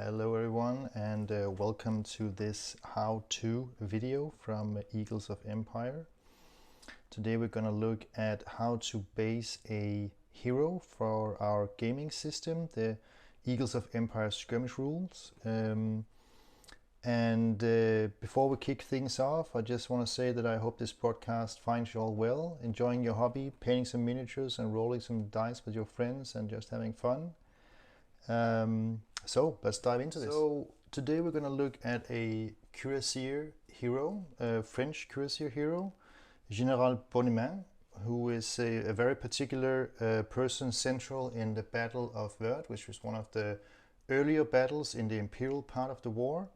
Hello everyone, and welcome to this how-to video from Eagles of Empire. Today we're going to look at how to base a hero for our gaming system, the Eagles of Empire Skirmish rules. Before we kick things off, I just want to say that I hope this broadcast finds you all well, enjoying your hobby, painting some miniatures and rolling some dice with your friends and just having fun. So let's dive into this. So today we're going to look at a cuirassier hero, a French cuirassier hero, General Bonneman, who is a very particular person central in the Battle of Vert, which was one of the earlier battles in the imperial part of the war.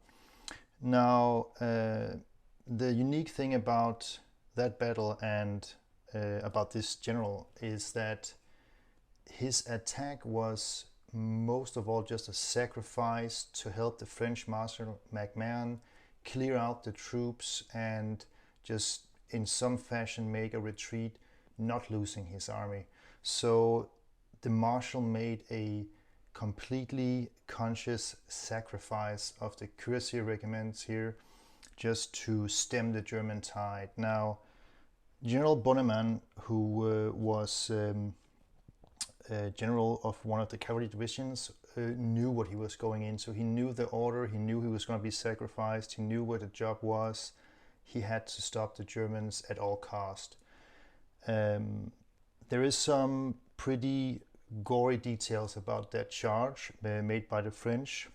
Now, the unique thing about that battle and about this general is that his attack was most of all just a sacrifice to help the French Marshal MacMahon clear out the troops and just in some fashion make a retreat, not losing his army. So the Marshal made a completely conscious sacrifice of the cuirassier regiments here just to stem the German tide. Now, General Bonneman, who was general of one of the cavalry divisions, knew what he was going into. He knew the order, he knew he was going to be sacrificed, he knew what the job was. He had to stop the Germans at all cost. There is some pretty gory details about that charge made by the French.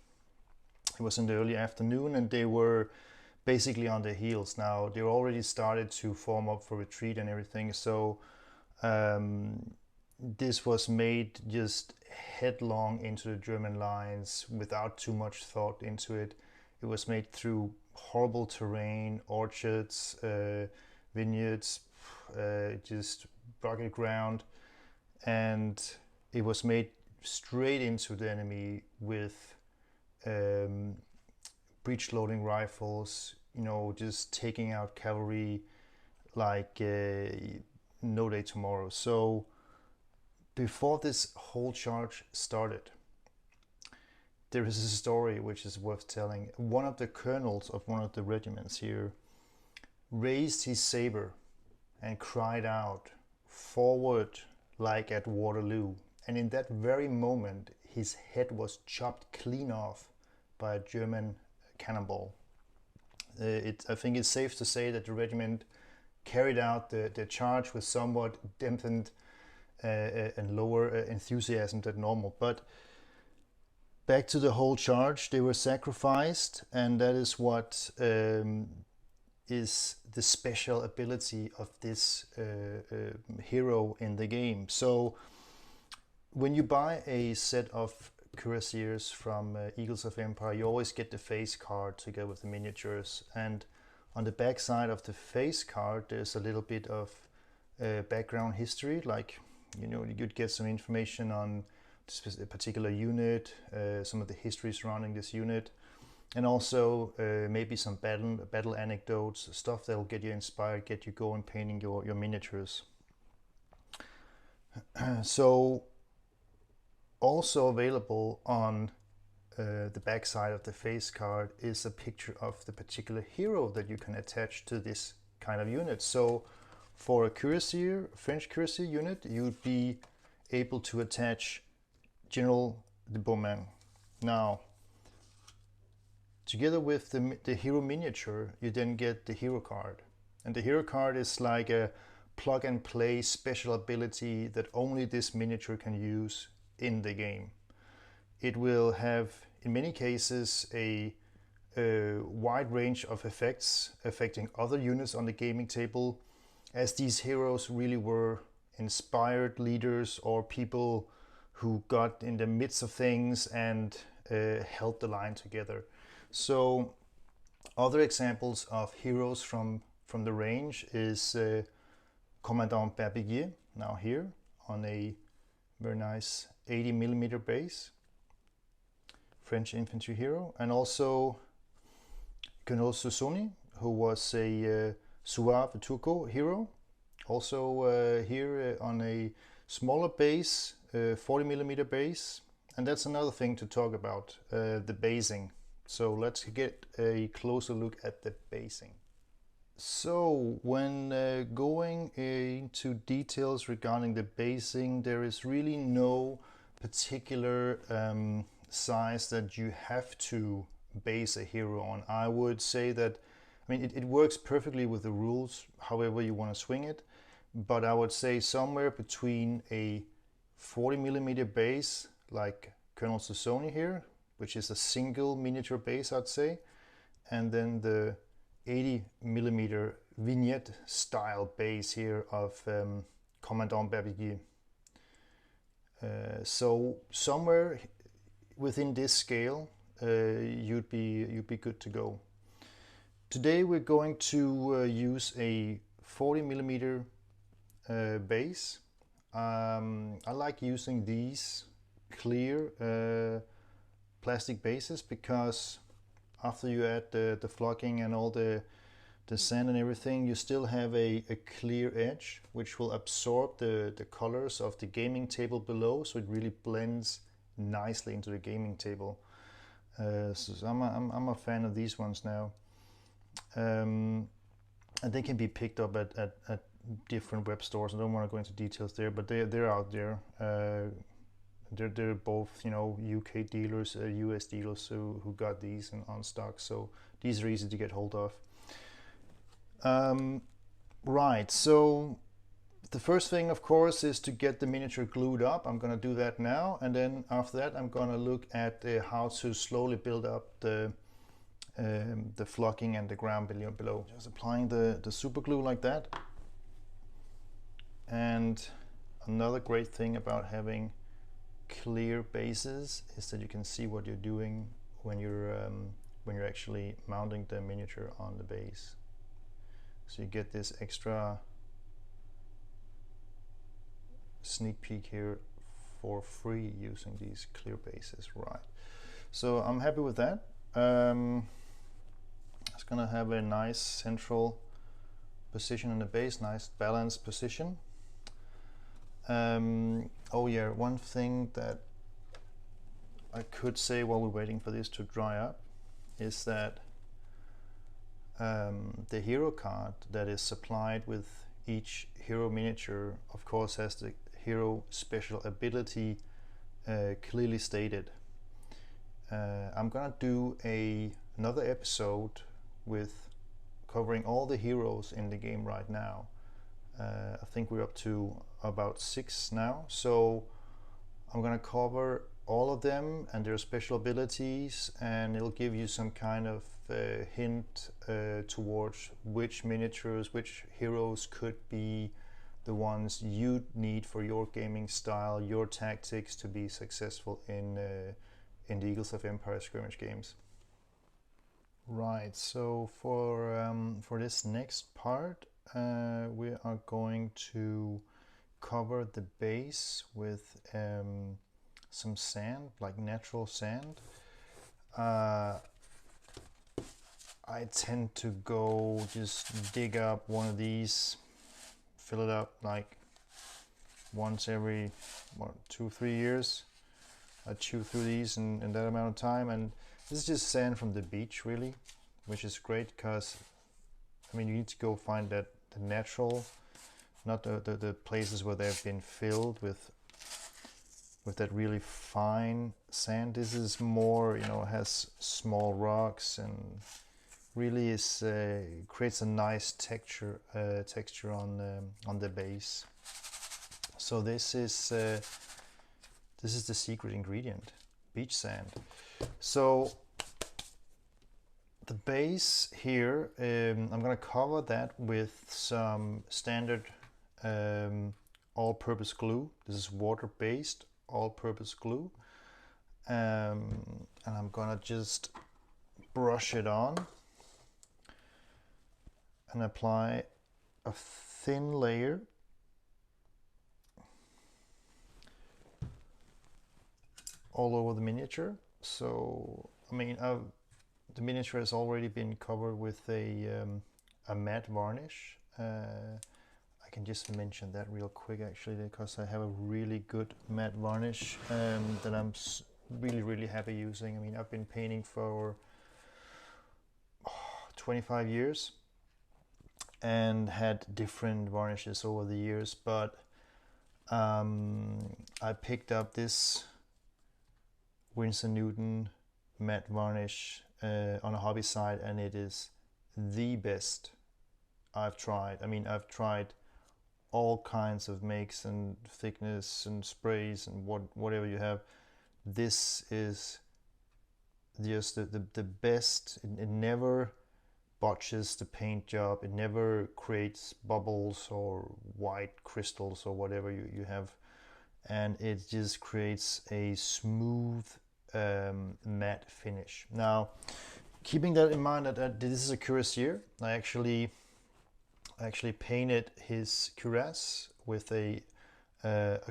It was in the early afternoon and they were basically on their heels now. They already started to form up for retreat and everything. So this was made just headlong into the German lines without too much thought into it. It was made through horrible terrain, orchards, vineyards, just rugged ground, and it was made straight into the enemy with breech loading rifles, you know, just taking out cavalry like no day tomorrow. So before this whole charge started, there is a story which is worth telling. One of the colonels of one of the regiments here raised his saber and cried out, "Forward like at Waterloo." And in that very moment, his head was chopped clean off by a German cannonball. I think it's safe to say that the regiment carried out the charge with somewhat dampened and lower enthusiasm than normal. But back to the whole charge, they were sacrificed, and that is what is the special ability of this hero in the game. So when you buy a set of cuirassiers from Eagles of Empire, you always get the face card together with the miniatures, and on the back side of the face card there's a little bit of background history, like, you know, you'd get some information on a particular unit, some of the history surrounding this unit, and also maybe some battle anecdotes, stuff that will get you inspired, get you going painting your miniatures. So also available on the back side of the face card is a picture of the particular hero that you can attach to this kind of unit. So for a cuirassier, French cuirassier unit, you'd be able to attach General de Bonneman. Now, together with the hero miniature, you then get the hero card. And the hero card is like a plug and play special ability that only this miniature can use in the game. It will have, in many cases, a wide range of effects affecting other units on the gaming table, as these heroes really were inspired leaders or people who got in the midst of things and held the line together. So other examples of heroes from the range is Commandant Berbiguier, now here on a very nice 80mm base, French infantry hero, and also Colonel Susoni, who was a Suave Turco hero, also here on a smaller base, 40mm base, and that's another thing to talk about, the basing. So let's get a closer look at the basing. So when going into details regarding the basing, there is really no particular size that you have to base a hero on. I would say that, I mean, it works perfectly with the rules, however you want to swing it, but I would say somewhere between a 40mm base, like Colonel Sassoni here, which is a single miniature base, I'd say, and then the 80mm vignette style base here of Commandant Berbigier. So somewhere within this scale, you'd be good to go. Today we're going to use a 40mm base. I like using these clear plastic bases because after you add the flocking and all the sand and everything, you still have a clear edge which will absorb the colors of the gaming table below, so it really blends nicely into the gaming table. So I'm a fan of these ones now, and they can be picked up at different web stores. I don't want to go into details there, but they're out there. They're both, you know, UK dealers, US dealers who got these on stock, so these are easy to get hold of. Right, so the first thing, of course, is to get the miniature glued up. I'm going to do that now, and then after that I'm going to look at how to slowly build up the flocking and the ground below. Just applying the super glue like that. And another great thing about having clear bases is that you can see what you're doing when you're actually mounting the miniature on the base. So you get this extra sneak peek here for free using these clear bases. Right, so I'm happy with that. It's gonna have a nice central position in the base, nice balanced position. Oh yeah, one thing that I could say while we're waiting for this to dry up is that the hero card that is supplied with each hero miniature, of course, has the hero special ability clearly stated. I'm gonna do another episode with covering all the heroes in the game right now. I think we're up to about 6 now, so I'm gonna cover all of them and their special abilities, and it'll give you some kind of hint towards which miniatures, which heroes could be the ones you need for your gaming style, your tactics to be successful in the Eagles of Empire skirmish games. Right, so for this next part, we are going to cover the base with some sand, like natural sand. I tend to go just dig up one of these, fill it up like once every 2-3 years. I chew through these in that amount of time, and this is just sand from the beach really, which is great because I mean you need to go find the natural, not the places where they've been filled with that really fine sand. This is more, you know, has small rocks and really is creates a nice texture on the base. So this is the secret ingredient, beach sand. So the base here, I'm going to cover that with some standard all-purpose glue. This is water-based all-purpose glue, and I'm going to just brush it on and apply a thin layer all over the miniature. So I mean the miniature has already been covered with a matte varnish. I I can just mention that real quick actually, because I have a really good matte varnish that I'm really happy using. I mean, I've been painting for 25 years and had different varnishes over the years, but I picked up this Winsor Newton matte varnish on a hobby site, and it is the best I've tried. I mean, I've tried all kinds of makes and thickness and sprays and whatever you have. This is just the best. It never botches the paint job. It never creates bubbles or white crystals or whatever you have, and it just creates a smooth matte finish. Now, keeping that in mind that this is a cuirassier, I actually painted his cuirass with a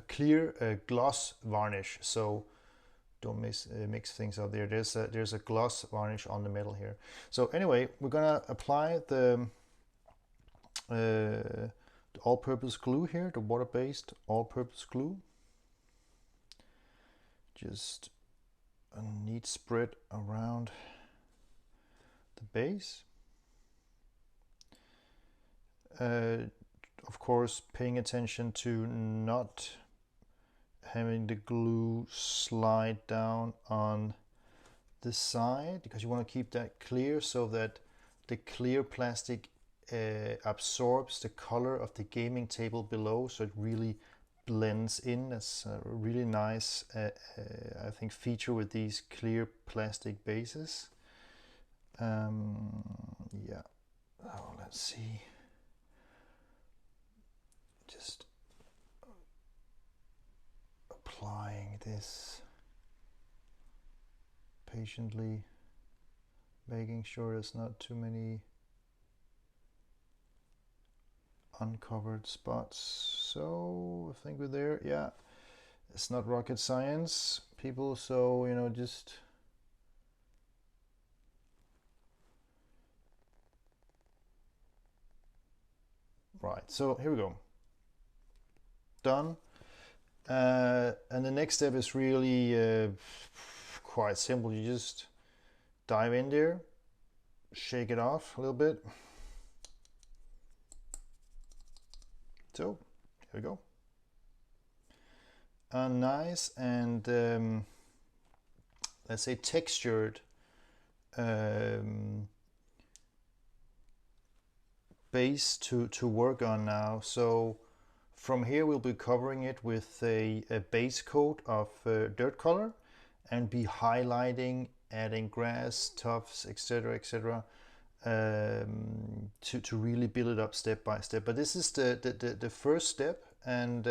clear gloss varnish. So don't mix things up there. There's a gloss varnish on the metal here. So anyway, we're gonna apply the all-purpose glue here, the water-based all-purpose glue. Just a neat spread around the base. Of course, paying attention to not having the glue slide down on the side, because you want to keep that clear so that the clear plastic absorbs the color of the gaming table below, so it really blends in. That's a really nice I think feature with these clear plastic bases. Yeah, oh, let's see, just applying this patiently, making sure there's not too many uncovered spots. So I think we're there. Yeah, it's not rocket science, people, so you know, just right. So here we go, done. And the next step is really quite simple. You just dive in there, shake it off a little bit. So here we go. Nice and let's say textured base to work on now. So from here we'll be covering it with a base coat of dirt color and be highlighting, adding grass, tufts, etc., to really build it up step by step. But this is the first step, and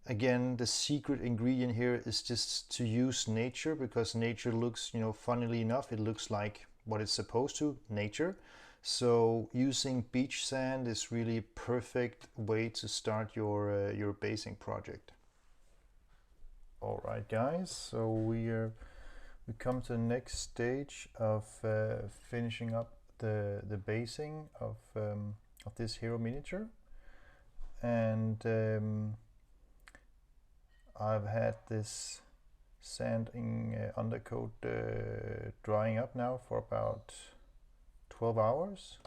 again, the secret ingredient here is just to use nature, because nature looks, you know, funnily enough, it looks like what it's supposed to, nature. So using beach sand is really perfect way to start your basing project. All right, guys, so we come to the next stage of finishing up the basing of this hero miniature, and I've had this sanding undercoat drying up now for about 12 hours.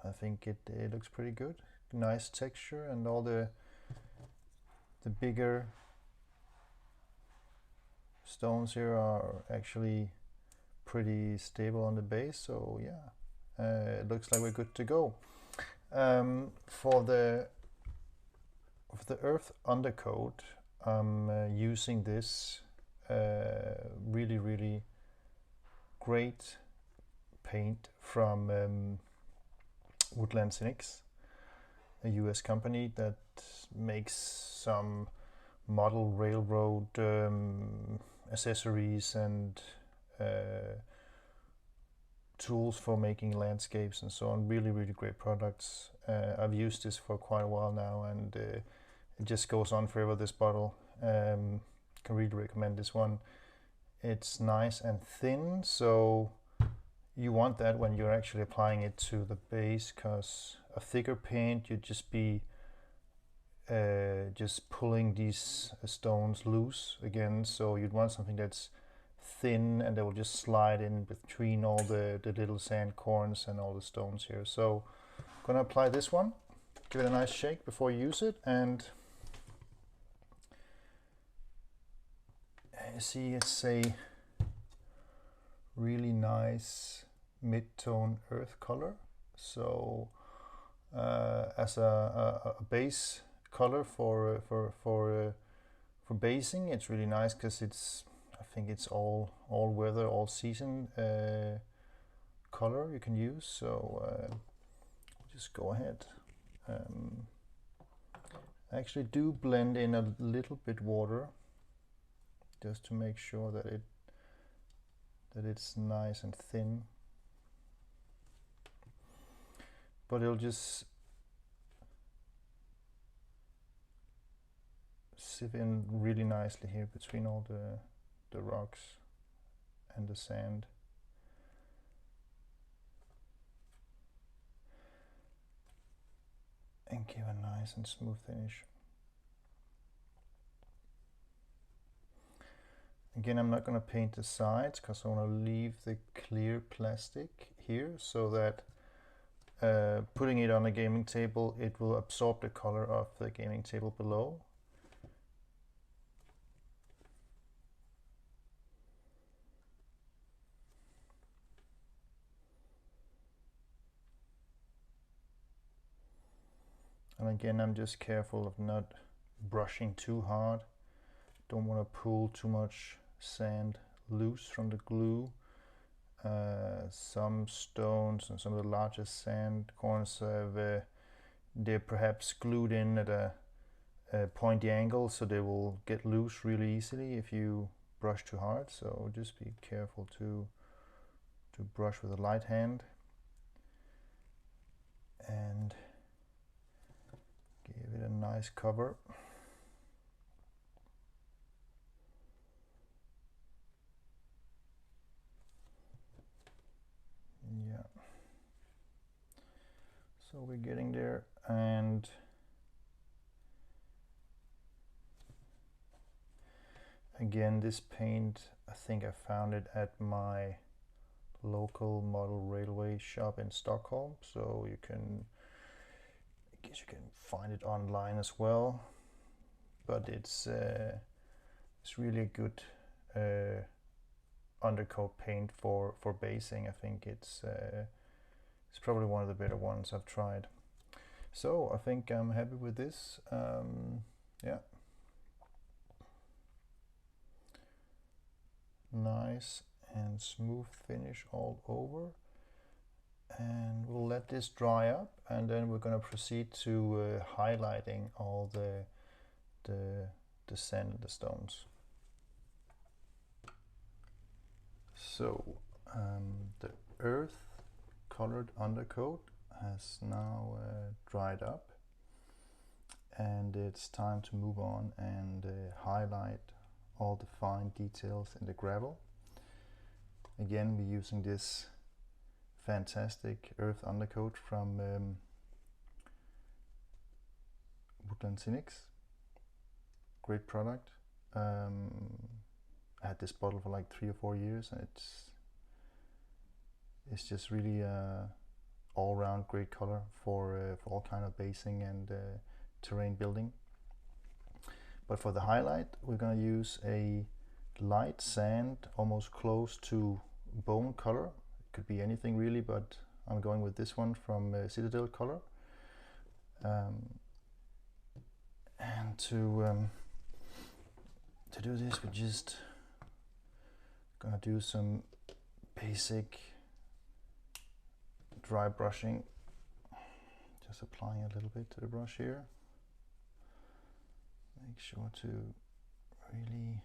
I think it looks pretty good. Nice texture, and all the bigger stones here are actually pretty stable on the base. So yeah, it looks like we're good to go. For the earth undercoat, I'm using this really great paint from Woodland Cynics, a US company that makes some model railroad accessories and tools for making landscapes and so on. Really great products. I've used this for quite a while now, and it just goes on forever, this bottle. Can really recommend this one. It's nice and thin, so You want that when you're actually applying it to the base, because a thicker paint, you'd just be just pulling these stones loose again. So you'd want something that's thin and that will just slide in between all the little sand corns and all the stones here. So I'm gonna apply this one, give it a nice shake before you use it, and you see it's a really nice mid-tone earth color. So as a base color for basing, it's really nice because I think it's all weather, all season color you can use. So just go ahead. Actually do blend in a little bit water just to make sure that it's nice and thin, but it'll just sieve in really nicely here between all the rocks and the sand. And give a nice and smooth finish. Again, I'm not going to paint the sides because I want to leave the clear plastic here so that putting it on a gaming table, it will absorb the color of the gaming table below. And again, I'm just careful of not brushing too hard. Don't want to pull too much sand loose from the glue. Some stones and some of the largest sand corns have they're perhaps glued in at a pointy angle, so they will get loose really easily if you brush too hard. So just be careful to brush with a light hand and give it a nice cover. Yeah, so we're getting there. And again, this paint, I think I found it at my local model railway shop in Stockholm, so I guess you can find it online as well, but it's really a good undercoat paint for basing. I think it's probably one of the better ones I've tried. So I think I'm happy with this. Yeah, nice and smooth finish all over. And we'll let this dry up, and then we're going to proceed to highlighting all the sand and the stones. So the earth colored undercoat has now dried up, and it's time to move on and highlight all the fine details in the gravel. Again, we're using this fantastic earth undercoat from Woodland Cynics. Great product. I had this bottle for like 3 or 4 years, and it's just really all-round great color for all kind of basing and terrain building. But for the highlight, we're going to use a light sand, almost close to bone color. It could be anything really, but I'm going with this one from Citadel Color. And to do this, we're just gonna do some basic dry brushing. Just applying a little bit to the brush here. Make sure to really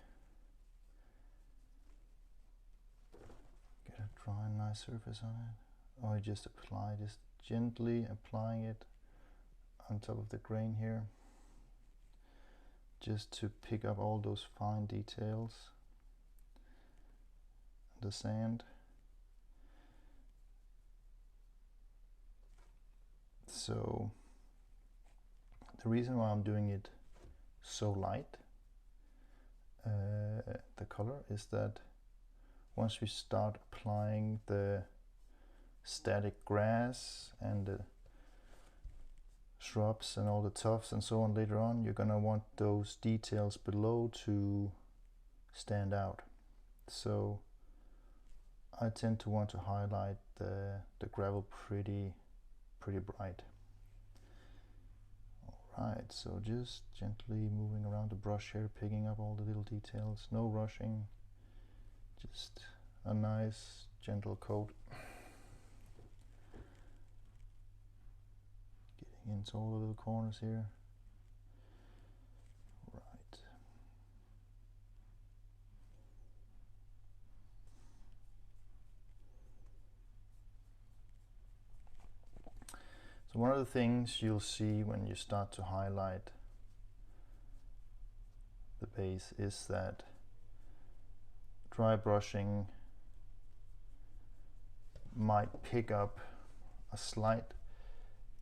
get a dry, nice surface on it. Or just apply, just gently applying it on top of the grain here, just to pick up all those fine details. The sand. So the reason why I'm doing it so light, the color, is that once we start applying the static grass and the shrubs and all the tufts and so on later on, you're gonna want those details below to stand out. So I tend to want to highlight the gravel pretty bright. Alright, so just gently moving around the brush here, picking up all the little details, no rushing, just a nice gentle coat. Getting into all the little corners here. Right. So one of the things you'll see when you start to highlight the base is that dry brushing might pick up a slight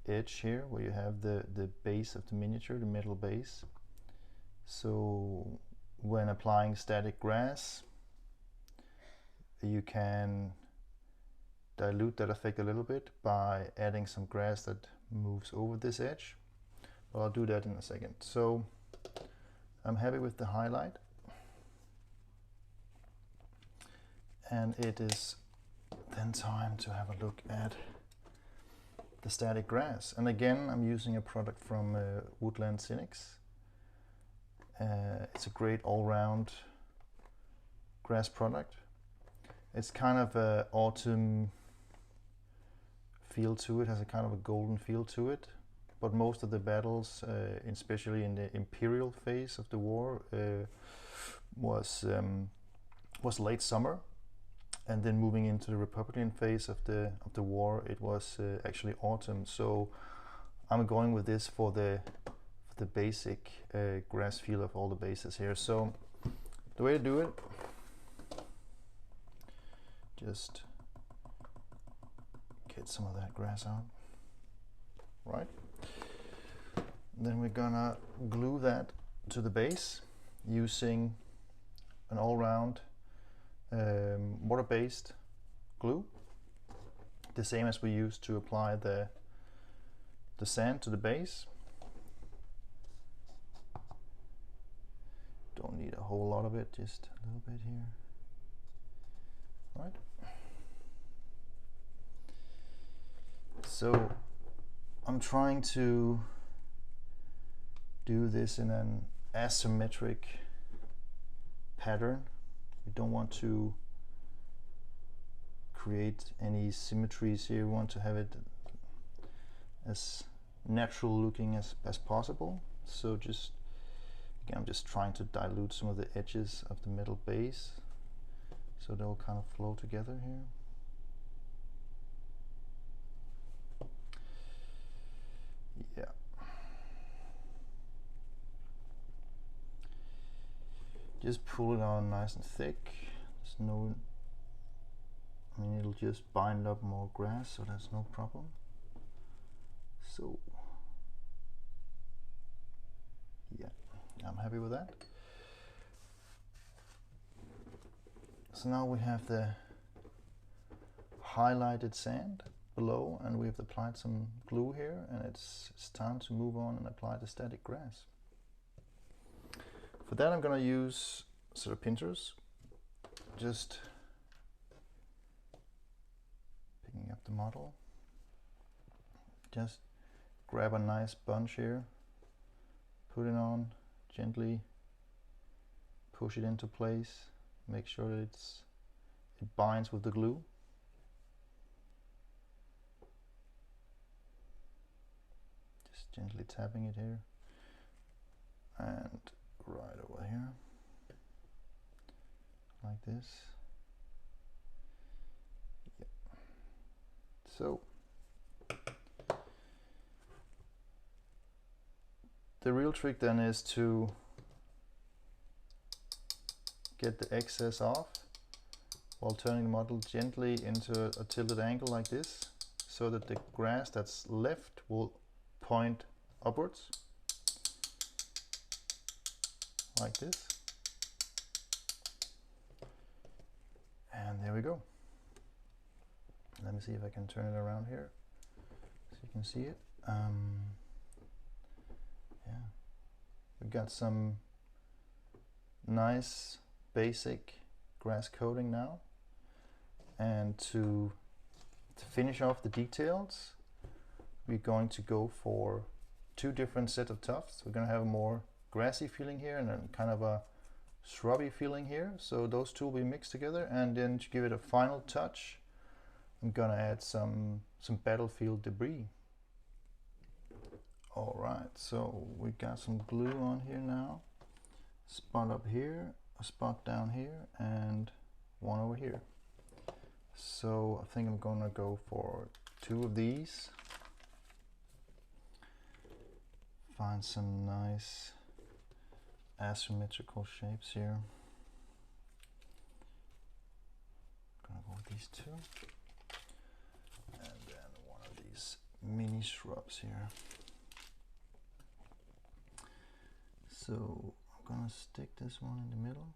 edge here where you have the base of the miniature, the metal base. So when applying static grass, you can dilute that effect a little bit by adding some grass that moves over this edge. But I'll do that in a second. So I'm happy with the highlight, and it is then time to have a look at the static grass. And again, I'm using a product from Woodland Cynics. It's a great all-round grass product. It's kind of an autumn feel to it, has a kind of a golden feel to it. But most of the battles, especially in the Imperial phase of the war, was late summer, and then moving into the Republican phase of the war, it was actually autumn. So I'm going with this for the basic grass feel of all the bases here. So the way to do it, just get some of that grass out, right? Then we're gonna glue that to the base using an all-round water-based glue, the same as we used to apply the sand to the base. Don't need a whole lot of it, just a little bit here, right? So I'm trying to do this in an asymmetric pattern. We don't want to create any symmetries here. We want to have it as natural looking as possible. So just again, I'm just trying to dilute some of the edges of the metal base so they'll kind of flow together here. Yeah. Just pull it on nice and thick. There's no, I mean, it'll just bind up more grass, so that's no problem. So yeah, I'm happy with that. So now we have the highlighted sand below, and we've applied some glue here, and it's time to move on and apply the static grass. For that, I'm going to use sort of pincers, just picking up the model. Just grab a nice bunch here, put it on, gently push it into place, make sure that it binds with the glue. Just gently tapping it here and right over here, like this. Yep. So the real trick then is to get the excess off while turning the model gently into a tilted angle like this, so that the grass that's left will point upwards like this. And there we go. Let me see if I can turn it around here so you can see it. Yeah, we got some nice basic grass coating now. And to finish off the details, we're going to go for two different set of tufts. We're going to have a more grassy feeling here and then kind of a shrubby feeling here. So those two will be mixed together, and then to give it a final touch, I'm gonna add some battlefield debris. All right, so we got some glue on here now. Spot up here, a spot down here, and one over here. So I think I'm gonna go for two of these. Find some nice asymmetrical shapes here. Gonna go with these two. And then one of these mini shrubs here. So I'm gonna stick this one in the middle.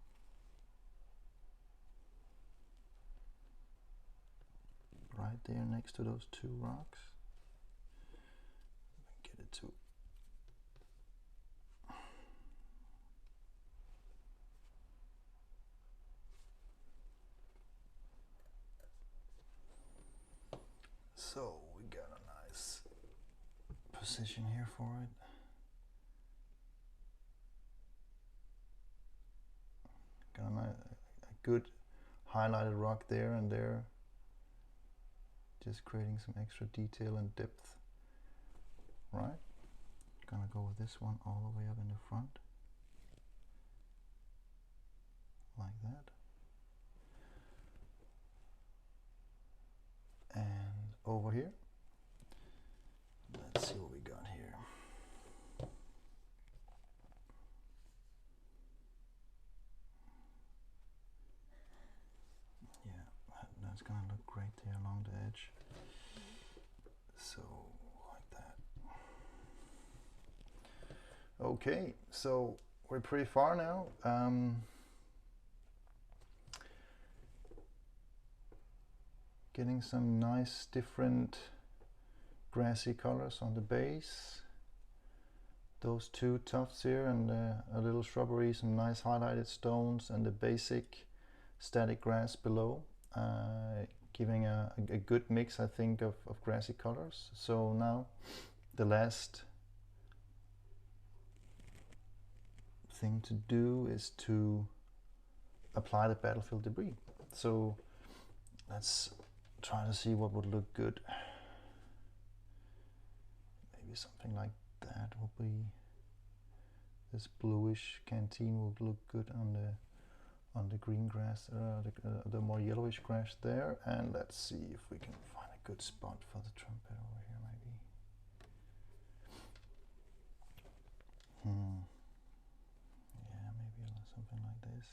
Right there next to those two rocks. Get it to so we got a nice position here for it. Got a good highlighted rock there and there. Just creating some extra detail and depth, right? Gonna go with this one all the way up in the front, like that. And over here, let's see what we got here. Yeah, that's gonna look great there along the edge. So, like that. Okay, so we're pretty far now. Getting some nice different grassy colors on the base. Those two tufts here and a little shrubbery, some nice highlighted stones, and the basic static grass below. Giving a good mix, I think, of grassy colors. So now the last thing to do is to apply the battlefield debris. So let's try to see what would look good. Maybe something like that will be, this bluish canteen will look good on the green grass, the more yellowish grass there. And let's see if we can find a good spot for the trumpet over here, maybe. Yeah, maybe something like this.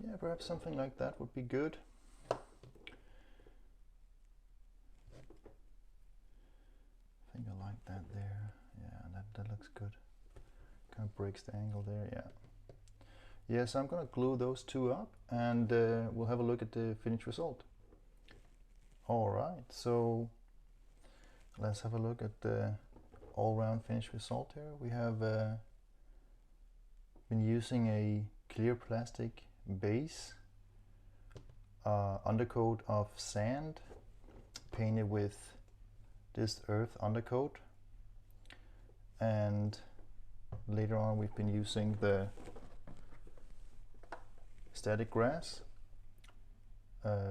Yeah, perhaps something like that would be good. I think I like that there. Yeah, that looks good. Kind of breaks the angle there, yeah. Yeah, so I'm gonna glue those two up, and we'll have a look at the finished result. Alright, so let's have a look at the all-round finished result here. We have been using a clear plastic base, undercoat of sand, painted with this earth undercoat, and later on we've been using the static grass,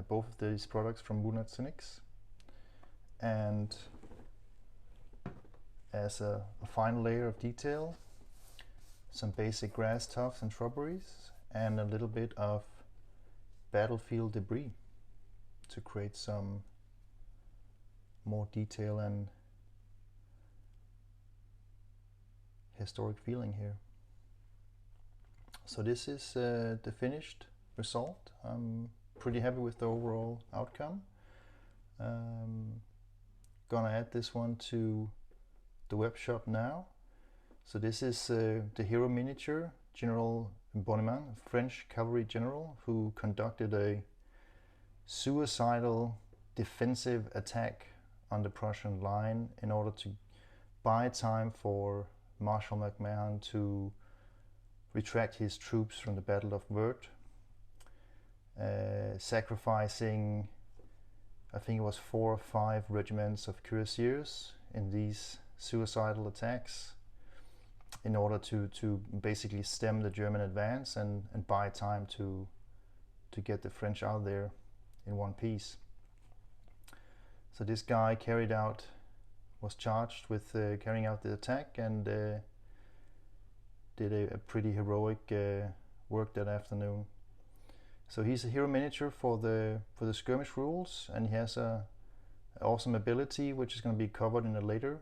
both of these products from Woodnut Cynics, and as a final layer of detail, some basic grass tufts and shrubberies, and a little bit of battlefield debris to create some more detail and historic feeling here. So this is the finished result. I'm pretty happy with the overall outcome. Gonna add this one to the web shop now. So this is the hero miniature, General Bonnement, French cavalry general who conducted a suicidal defensive attack on the Prussian line in order to buy time for Marshal MacMahon to retract his troops from the Battle of Wörth, sacrificing, I think it was 4 or 5 regiments of cuirassiers in these suicidal attacks in order to basically stem the German advance and buy time to get the French out there in one piece. So this guy was charged with carrying out the attack and did a pretty heroic work that afternoon. So he's a hero miniature for the skirmish rules, and he has a awesome ability which is going to be covered in a later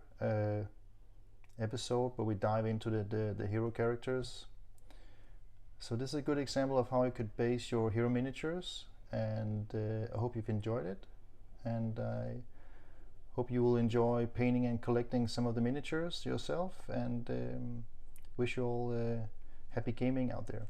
episode, but we dive into the hero characters. So this is a good example of how you could base your hero miniatures, and I hope you've enjoyed it, and I hope you will enjoy painting and collecting some of the miniatures yourself, and wish you all happy gaming out there.